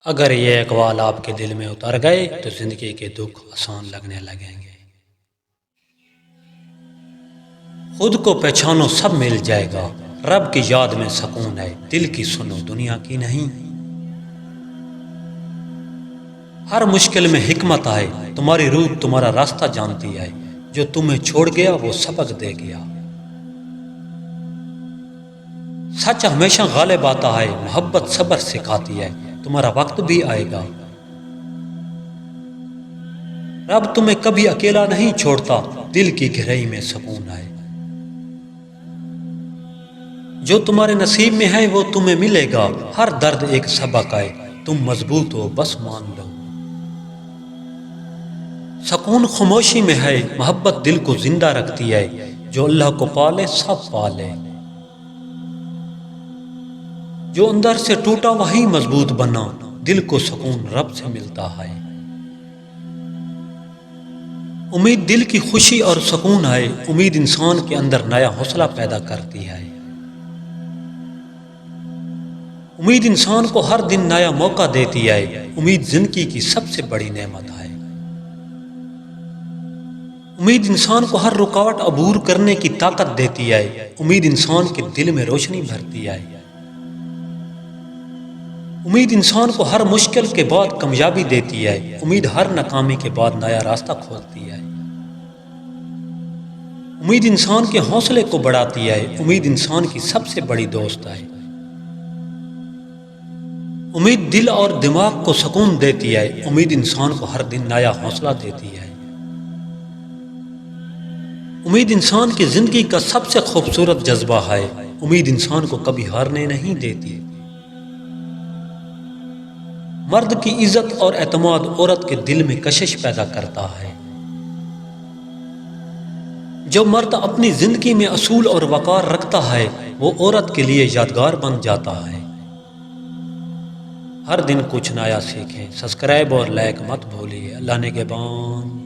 اگر یہ اقوال آپ کے دل میں اتر گئے تو زندگی کے دکھ آسان لگنے لگیں گے۔ خود کو پہچانو سب مل جائے گا، رب کی یاد میں سکون ہے، دل کی سنو دنیا کی نہیں۔ ہر مشکل میں حکمت آئے، تمہاری روح تمہارا راستہ جانتی ہے، جو تمہیں چھوڑ گیا وہ سبق دے گیا۔ سچ ہمیشہ غالب آتا ہے، محبت صبر سکھاتی ہے، تمہارا وقت بھی آئے گا۔ رب تمہیں کبھی اکیلا نہیں چھوڑتا، دل کی گہرائی میں سکون ہے۔ جو تمہارے نصیب میں ہے وہ تمہیں ملے گا، ہر درد ایک سبق ہے، تم مضبوط ہو بس مان لو۔ سکون خاموشی میں ہے، محبت دل کو زندہ رکھتی ہے، جو اللہ کو پالے سب پالے۔ جو اندر سے ٹوٹا وہی مضبوط بنا، دل کو سکون رب سے ملتا ہے۔ امید دل کی خوشی اور سکون ہے، امید انسان کے اندر نیا حوصلہ پیدا کرتی ہے۔ امید انسان کو ہر دن نیا موقع دیتی ہے، امید زندگی کی سب سے بڑی نعمت ہے۔ امید انسان کو ہر رکاوٹ عبور کرنے کی طاقت دیتی ہے، امید انسان کے دل میں روشنی بھرتی ہے۔ امید انسان کو ہر مشکل کے بعد کامیابی دیتی ہے، امید ہر ناکامی کے بعد نیا راستہ کھولتی ہے۔ امید انسان کے حوصلے کو بڑھاتی ہے، امید انسان کی سب سے بڑی دوست ہے۔ امید دل اور دماغ کو سکون دیتی ہے، امید انسان کو ہر دن نیا حوصلہ دیتی ہے۔ امید انسان کی زندگی کا سب سے خوبصورت جذبہ ہے، امید انسان کو کبھی ہارنے نہیں دیتی۔ مرد کی عزت اور اعتماد عورت کے دل میں کشش پیدا کرتا ہے۔ جو مرد اپنی زندگی میں اصول اور وقار رکھتا ہے وہ عورت کے لیے یادگار بن جاتا ہے۔ ہر دن کچھ نیا سیکھیں، سبسکرائب اور لائک مت بھولیے۔ اللہ نگہبان۔